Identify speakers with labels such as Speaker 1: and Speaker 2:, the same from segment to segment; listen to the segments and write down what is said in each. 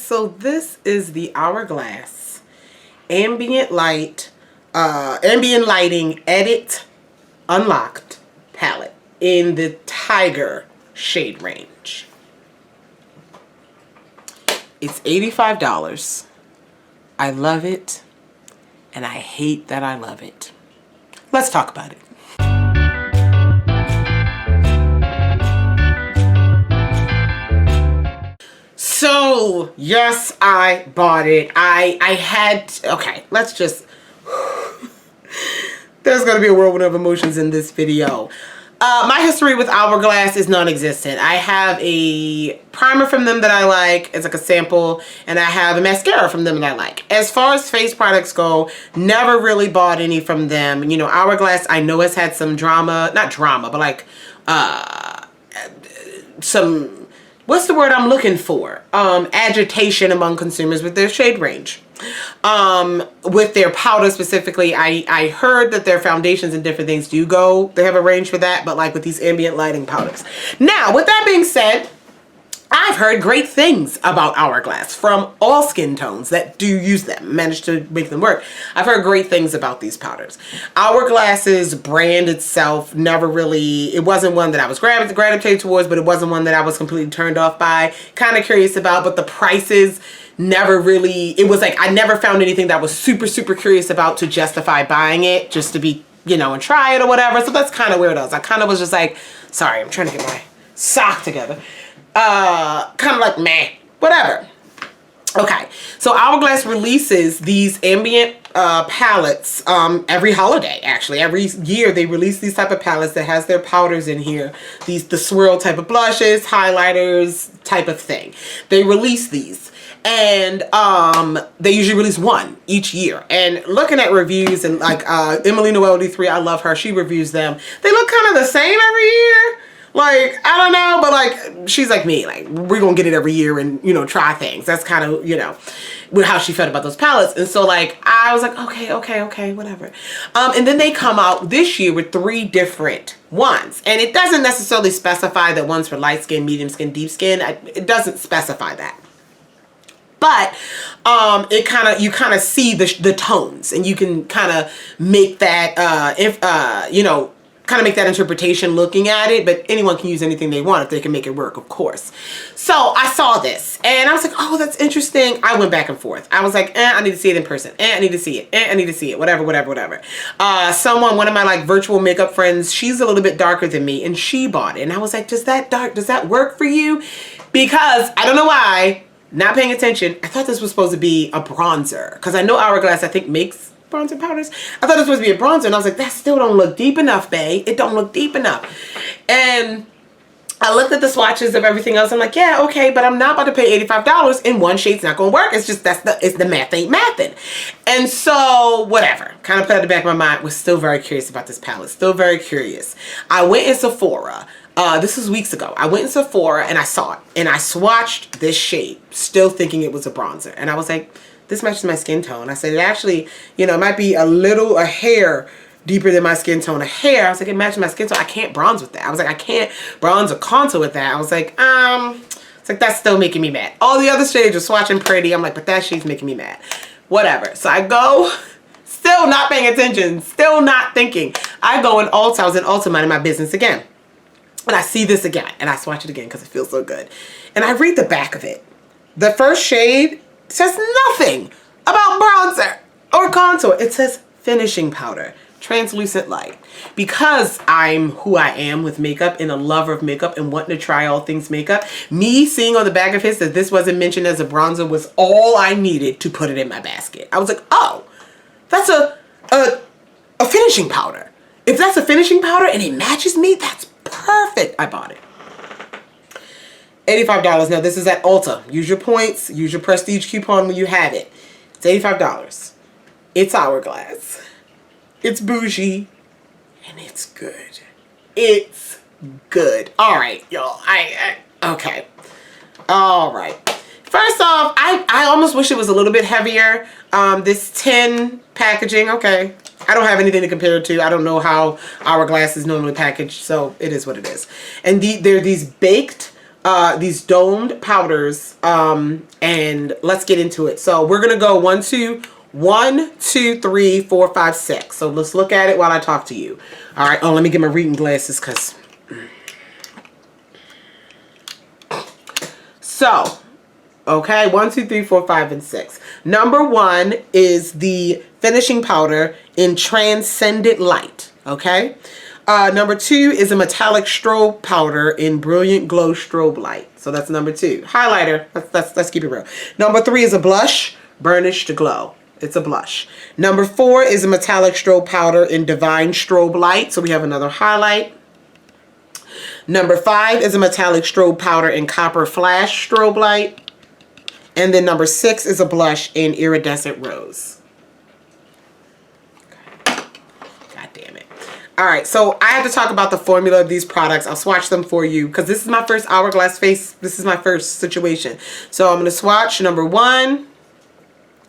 Speaker 1: So this is the Hourglass Ambient Lighting Edit Unlocked palette in the Tiger shade range. It's $85. I love it, and I hate that I love it. Let's talk about it. So, yes, I bought it. I had, okay, let's just, there's going to be a whirlwind of emotions in this video. My history with Hourglass is non-existent. I have a primer from them that I like. It's like a sample. And I have a mascara from them that I like. As far as face products go, never really bought any from them. You know, Hourglass, I know has had some drama. Not drama, but like some, what's the word I'm looking for? Agitation among consumers with their shade range. With their powder specifically, I heard that their foundations and different things do go, they have a range for that, but like with these ambient lighting powders. Now, with that being said, I've heard great things about Hourglass from all skin tones that do use them, manage to make them work. I've heard great things about these powders. Hourglass's brand itself never really, it wasn't one that I was gravitated towards, but it wasn't one that I was completely turned off by. Kind of curious about, but the prices never really, it was like I never found anything that I was super curious about to justify buying it, just to be, you know, and try it or whatever. So that's kind of where it was. I kind of was just like, sorry, I'm trying to get my sock together. Kind of like, meh, whatever. Okay, so Hourglass releases these ambient palettes every holiday. Actually, every year they release these type of palettes that has their powders in here. The swirl type of blushes, highlighters type of thing. They release these. And they usually release one each year. And looking at reviews and like Emily Noel D3, I love her. She reviews them. They look kind of the same every year. Like, I don't know, but like, she's like me. Like, we're going to get it every year and, you know, try things. That's kind of, you know, how she felt about those palettes. And so like, I was like, okay, whatever. And then they come out this year with 3 different ones. And it doesn't necessarily specify that one's for light skin, medium skin, deep skin. It doesn't specify that. But you kind of see the tones, and you can kind of make that, you know, kind of make that interpretation looking at it. But anyone can use anything they want if they can make it work, of course. So I saw this, and I was like, oh, that's interesting. I went back and forth. I was like, I need to see it in person. I need to see it. I need to see it. Whatever. One of my like virtual makeup friends, she's a little bit darker than me, and she bought it. And I was like, does that work for you? Because I don't know why. Not paying attention, I thought this was supposed to be a bronzer. Because I know Hourglass, I think, makes bronzer powders. I thought it was supposed to be a bronzer. And I was like, that still don't look deep enough, babe. It don't look deep enough. And I looked at the swatches of everything else. I'm like, yeah, okay, but I'm not about to pay $85 in one shade's not going to work. It's just, it's the math ain't mathin'. And so, whatever. Kind of put it at the back of my mind. Was still very curious about this palette. Still very curious. I went in Sephora. This was weeks ago. I went in Sephora and I saw it. And I swatched this shade, still thinking it was a bronzer. And I was like, this matches my skin tone. I said, it actually, you know, it might be a hair deeper than my skin tone. I was like, it matches my skin tone. I can't bronze with that. I was like, I can't bronze or contour with that. I was like, it's like, that's still making me mad. All the other shades are swatching pretty. I'm like, but that shade's making me mad. Whatever. So I go, still not paying attention, still not thinking. I go in Ulta. I was in Ulta minding my business again. And I see this again, and I swatch it again because it feels so good. And I read the back of it. The first shade says nothing about bronzer or contour. It says finishing powder, translucent light. Because I'm who I am with makeup and a lover of makeup and wanting to try all things makeup, me seeing on the back of his that this wasn't mentioned as a bronzer was all I needed to put it in my basket. I was like, oh, that's a finishing powder. If that's a finishing powder and it matches me, that's perfect. I bought it. $85. Now this is at Ulta. Use your points. Use your prestige coupon when you have it. It's $85. It's Hourglass. It's bougie. And it's good. It's good. All right, y'all. Okay. All right. First off, I almost wish it was a little bit heavier. This tin packaging, okay. I don't have anything to compare it to. I don't know how Hourglass is normally packaged, so it is what it is. And there are these baked these domed powders, and let's get into it. So we're gonna go 1, 2, 3, 4, 5, 6. So let's look at it while I talk to you. All right. Oh, let me get my reading glasses, cause. So, okay, 1, 2, 3, 4, 5, and 6. Number 1 is the finishing powder in Transcendent Light. Okay. Number 2 is a metallic strobe powder in Brilliant Glow Strobe Light. So that's number 2. Highlighter. Let's keep it real. Number 3 is a blush, Burnish to Glow. It's a blush. Number 4 is a metallic strobe powder in Divine Strobe Light. So we have another highlight. Number 5 is a metallic strobe powder in Copper Flash Strobe Light. And then number 6 is a blush in Iridescent Rose. God damn it. All right, so I have to talk about the formula of these products. I'll swatch them for you because this is my first Hourglass face. This is my first situation. So I'm going to swatch number 1.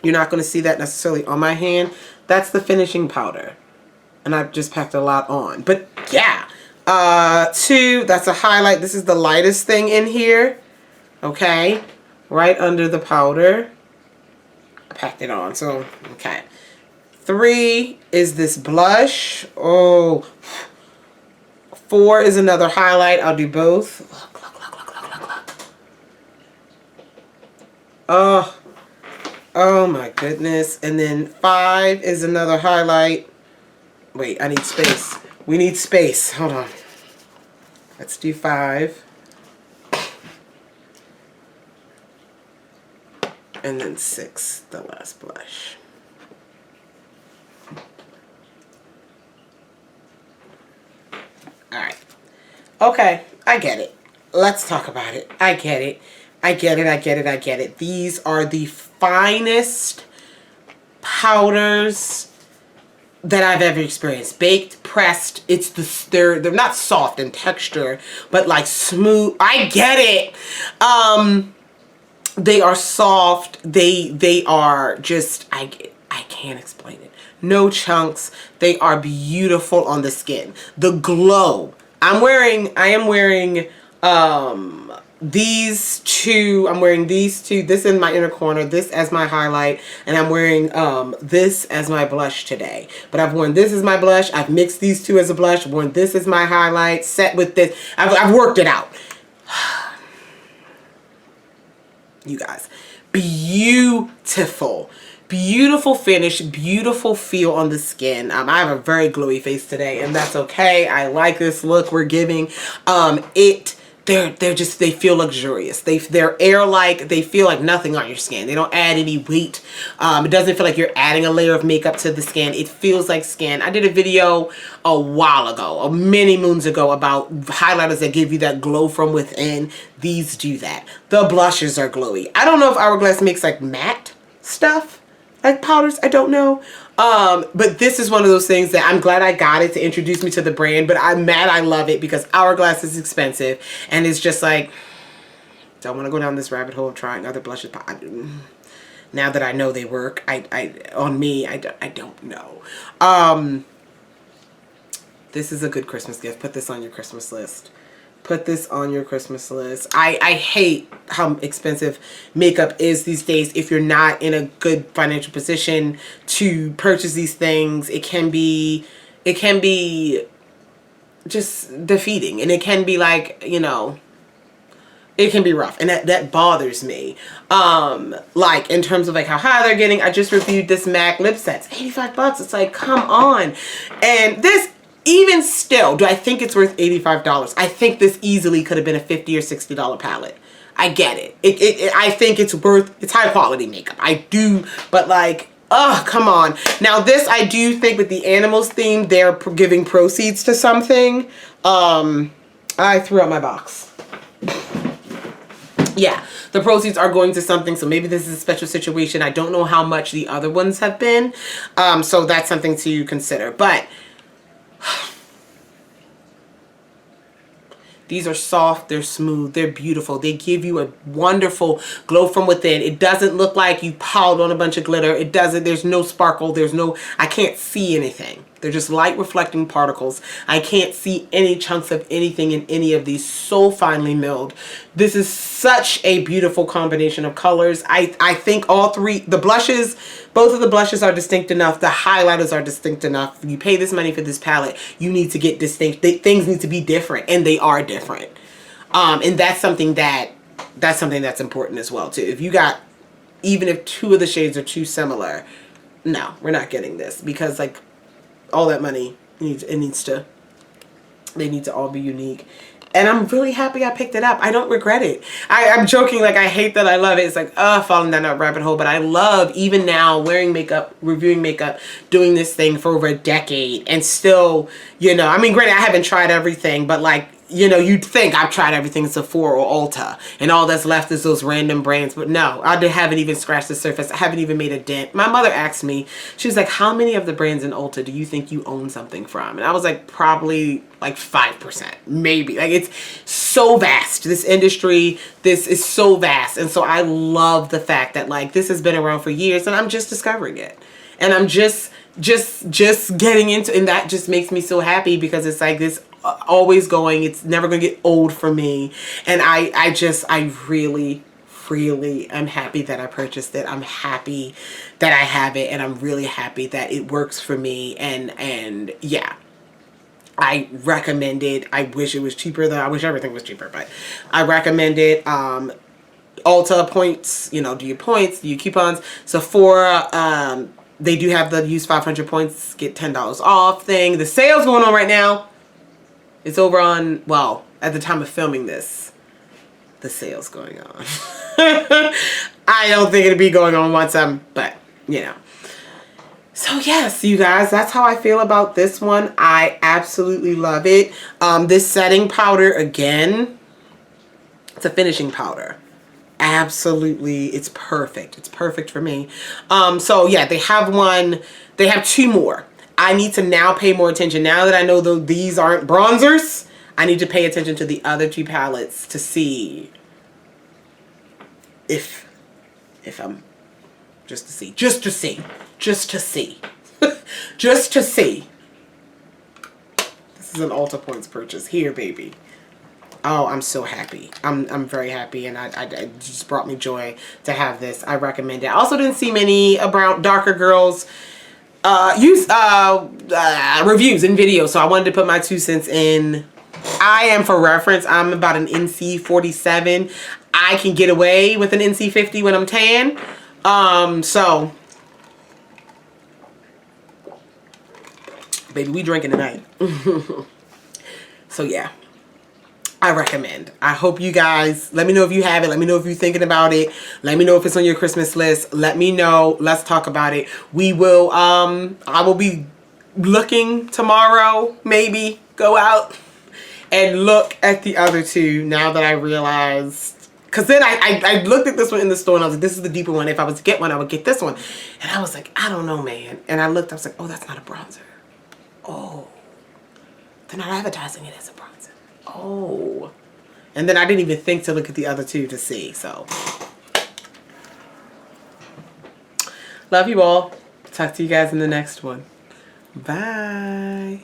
Speaker 1: You're not going to see that necessarily on my hand. That's the finishing powder. And I've just packed a lot on. But yeah. 2, that's a highlight. This is the lightest thing in here. Okay. Right under the powder. I packed it on. So, okay. 3 is this blush. Oh. 4 is another highlight. I'll do both. Look. Oh. Oh my goodness. And then 5 is another highlight. Wait, I need space. We need space. Hold on. Let's do 5. And then 6, the last blush. Alright. Okay, I get it. Let's talk about it. I get it. I get it. These are the finest powders that I've ever experienced. Baked, pressed. It's they're not soft in texture, but like smooth. I get it. They are soft. They are just I can't explain it. No chunks. They are beautiful on the skin. The glow. I am wearing these two. I'm wearing these two. This in my inner corner. This as my highlight. And I'm wearing this as my blush today. But I've worn this as my blush. I've mixed these two as a blush. Worn this as my highlight. Set with this. I've worked it out. You guys. Beautiful. Beautiful finish, beautiful feel on the skin. I have a very glowy face today, and that's okay. I like this look we're giving. They feel luxurious. They're air-like. They feel like nothing on your skin. They don't add any weight. It doesn't feel like you're adding a layer of makeup to the skin. It feels like skin. I did a video a while ago, many moons ago, about highlighters that give you that glow from within. These do that. The blushes are glowy. I don't know if Hourglass makes like matte stuff, like powders. I don't know. But this is one of those things that I'm glad I got it to introduce me to the brand, but I'm mad I love it because Hourglass is expensive and it's just like, don't want to go down this rabbit hole of trying other blushes. Now that I know they work, on me, I don't know. This is a good Christmas gift. Put this on your Christmas list. Put this on your Christmas list. I hate how expensive makeup is these days. If you're not in a good financial position to purchase these things, it can be just defeating. And it can be like, you know, it can be rough. And that bothers me. Like in terms of like how high they're getting. I just reviewed this MAC lip sets. $85. It's like, come on. And this, even still, do I think it's worth $85? I think this easily could have been a $50 or $60 palette. I get it. I think it's high quality makeup. I do, but like, oh, come on. Now this, I do think with the animals theme, they're giving proceeds to something. I threw out my box. Yeah, the proceeds are going to something, so maybe this is a special situation. I don't know how much the other ones have been. So that's something to consider. But these are soft, they're smooth, they're beautiful. They give you a wonderful glow from within. It doesn't look like you piled on a bunch of glitter. It doesn't, there's no sparkle, I can't see anything. They're just light reflecting particles. I can't see any chunks of anything in any of these. So finely milled. This is such a beautiful combination of colors. I think all three, the blushes, both of the blushes are distinct enough. The highlighters are distinct enough. You pay this money for this palette, you need to get distinct. Things need to be different, and they are different. And that's something that's important as well too. If you got, even if two of the shades are too similar, no, we're not getting this, because like all that money they need to all be unique. And I'm really happy I picked it up. I don't regret it. I'm joking, like I hate that I love it. It's like, falling down that rabbit hole. But I love, even now, wearing makeup, reviewing makeup, doing this thing for over a decade. And still, you know, I mean, granted, I haven't tried everything, but like, you know, you'd think I've tried everything Sephora or Ulta, and all that's left is those random brands. But no, I haven't even scratched the surface. I haven't even made a dent. My mother asked me, she was like, how many of the brands in Ulta do you think you own something from? And I was like, probably like 5%, maybe. Like, it's so vast. This industry, this is so vast. And so I love the fact that like this has been around for years, and I'm just discovering it. And I'm just getting into, and that just makes me so happy, because it's like this always going, it's never gonna get old for me. And I really am happy that I purchased it. I'm happy that I have it, and I'm really happy that it works for me. And yeah, I recommend it. I wish it was cheaper though. I wish everything was cheaper, but I recommend it. Ulta points, you know, do your points, do your coupons. Sephora, they do have the use 500 points, get $10 off thing. The sale's going on right now. It's over on, well, at the time of filming this, the sale's going on. I don't think it'll be going on once but, you know. So yes, you guys, that's how I feel about this one. I absolutely love it. This setting powder, again, it's a finishing powder. Absolutely, it's perfect. It's perfect for me. So yeah, they have two more. I need to now pay more attention. Now that I know these aren't bronzers, I need to pay attention to the other two palettes to see if I'm, just to see. Just to see. This is an Ulta Points purchase here, baby. Oh, I'm so happy. I'm very happy, and it just brought me joy to have this. I recommend it. I also didn't see many darker girls use reviews and videos, so I wanted to put my 2 cents in. I am, for reference, I'm about an NC 47. I can get away with an NC 50 when I'm tan. So baby, we drinking tonight. So yeah, I recommend. I hope you guys, let me know if you have it. Let me know if you're thinking about it. Let me know if it's on your Christmas list. Let me know. Let's talk about it. We will, I will be looking tomorrow, maybe go out and look at the other two now that I realized. Because then I looked at this one in the store and I was like, this is the deeper one. If I was to get one, I would get this one. And I was like, I don't know, man. And I looked, I was like, oh, that's not a bronzer. Oh, they're not advertising it as a bronzer. Oh. And then I didn't even think to look at the other two to see. So, love you all. Talk to you guys in the next one. Bye.